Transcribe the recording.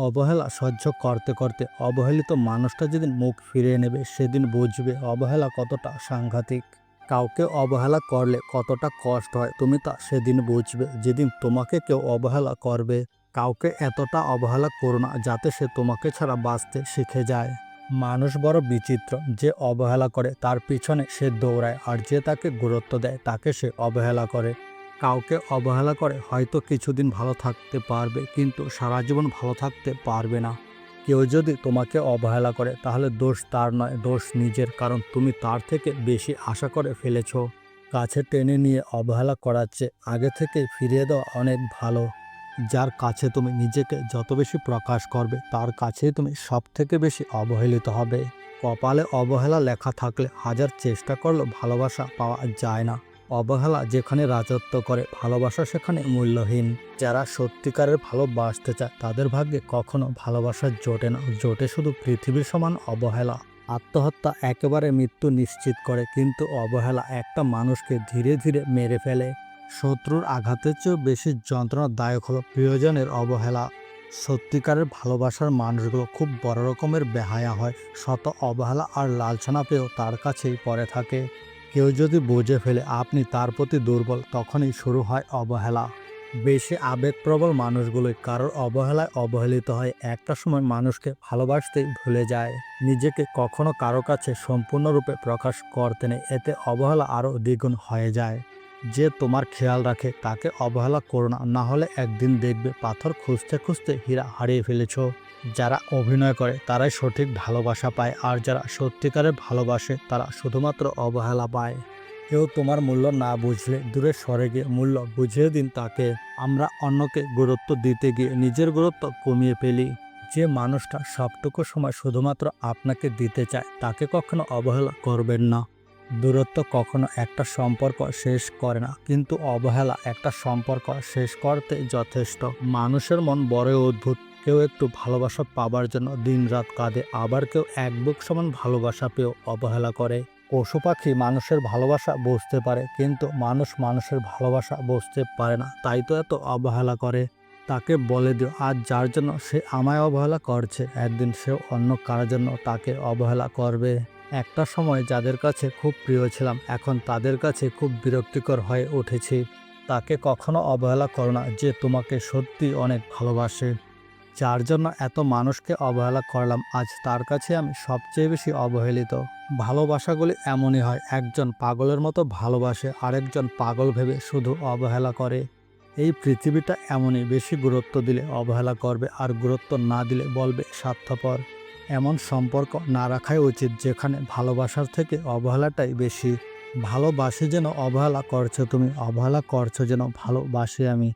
অবহেলা সহ্য করতে করতে অবহেলিত মানুষটা যেদিন মুখ ফিরিয়ে নেবে সেদিন বুঝবে অবহেলা কতটা সাংঘাতিক। কাউকে অবহেলা করলে কতটা কষ্ট হয় তুমি তা সেদিন বুঝবে যেদিন তোমাকে কেউ অবহেলা করবে। কাউকে এতটা অবহেলা করো না যাতে সে তোমাকে ছাড়া বাঁচতে শিখে যায়। মানুষ বড় বিচিত্র, যে অবহেলা করে তার পিছনে সে দৌড়ায়, আর যে তাকে গুরুত্ব দেয় তাকে সে অবহেলা করে। কাউকে অবহেলা করে হয়তো কিছুদিন ভালো থাকতে পারবে, কিন্তু সারা জীবন ভালো থাকতে পারবে না। কেউ যদি তোমাকে অবহেলা করে তাহলে দোষ তার নয়, দোষ নিজের, কারণ তুমি তার থেকে বেশি আশা করে ফেলেছ। কাছে টেনে নিয়ে অবহেলা করার চেয়ে আগে থেকে ফিরিয়ে দেওয়া অনেক ভালো। যার কাছে তুমি নিজেকে যত বেশি প্রকাশ করবে তার কাছেই তুমি সব থেকে বেশি অবহেলিত হবে। কপালে অবহেলা লেখা থাকলে হাজার চেষ্টা করলেও ভালোবাসা পাওয়া যায় না। অবহেলা যেখানে রাজত্ব করে ভালোবাসা সেখানে মূল্যহীন। যারা সত্যিকারের ভালোবাসতে চায় তাদের ভাগ্যে কখনো ভালোবাসা জোটে না, জোটে শুধু পৃথিবীর সমান অবহেলা। আত্মহত্যা একেবারে মৃত্যু নিশ্চিত করে, কিন্তু অবহেলা একটা মানুষকে ধীরে ধীরে মেরে ফেলে। শত্রুর আঘাতের চেয়েও বেশি যন্ত্রণাদায়ক হলো প্রিয়জনের অবহেলা। সত্যিকারের ভালোবাসার মানুষগুলো খুব বড় রকমের বেহায়া হয়, শত অবহেলা আর লাঞ্ছনা পেয়েও তার কাছেই পড়ে থাকে। কেউ যদি বুঝে ফেলে আপনি তার প্রতি দুর্বল, তখনই শুরু হয় অবহেলা। বেশি আবেগপ্রবল মানুষগুলোই কারোর অবহেলায় অবহেলিত হয়, একটা সময় মানুষকে ভালোবাসতেই ভুলে যায়। নিজেকে কখনো কারো কাছে সম্পূর্ণরূপে প্রকাশ করতে নেই, এতে অবহেলা আরও দ্বিগুণ হয়ে যায়। যে তোমার খেয়াল রাখে তাকে অবহেলা করো না, না হলে একদিন দেখবে পাথর খুঁজতে খুঁজতে হীরা হারিয়ে ফেলেছ। যারা অভিনয় করে তারাই সঠিক ভালোবাসা পায়, আর যারা সত্যিকারের ভালোবাসে তারা শুধুমাত্র অবহেলা পায়। কেউ তোমার মূল্য না বুঝলে দূরে সরে গিয়ে মূল্য বুঝিয়ে দিন তাকে। আমরা অন্যকে গুরুত্ব দিতে গিয়ে নিজের গুরুত্ব কমিয়ে ফেলি। যে মানুষটা সবটুকু সময় শুধুমাত্র আপনাকে দিতে চায় তাকে কখনো অবহেলা করবেন না। দূরত্ব কখনো একটা সম্পর্ক শেষ করে না, কিন্তু অবহেলা একটা সম্পর্ক শেষ করতে যথেষ্ট। মানুষের মন বড়ই অদ্ভুত, কেউ একটু ভালোবাসা পাবার জন্য দিনরাত কাঁদে, আবার কেউ এক বুক সমান ভালোবাসা পেয়েও অবহেলা করে। পশু পাখি মানুষের ভালোবাসা বুঝতে পারে, কিন্তু মানুষ মানুষের ভালোবাসা বুঝতে পারে না, তাই তো এত অবহেলা করে। তাকে বলে দিও আজ যার জন্য সে আমায় অবহেলা করছে, একদিন সেও অন্য কারোর জন্য তাকে অবহেলা করবে। একটা সময় যাদের কাছে খুব প্রিয় ছিলাম এখন তাদের কাছে খুব বিরক্তিকর হয়ে উঠেছি। তাকে কখনো অবহেলা করো না যে তোমাকে সত্যি অনেক ভালোবাসে। যার জন্য এত মানুষকে অবহেলা করলাম আজ তার কাছে আমি সবচেয়ে বেশি অবহেলিত। ভালোবাসাগুলি এমনই হয়, একজন পাগলের মতো ভালোবাসে, আরেকজন পাগল ভেবে শুধু অবহেলা করে। এই পৃথিবীটা এমনই, বেশি গুরুত্ব দিলে অবহেলা করবে, আর গুরুত্ব না দিলে বলবে স্বার্থপর। এমন সম্পর্ক না রাখাই উচিত যেখানে ভালোবাসার থেকে অবহেলাটাই বেশি। ভালোবাসি যেন অবহেলা করছো তুমি, অবহেলা করছো যেন ভালোবাসি আমি।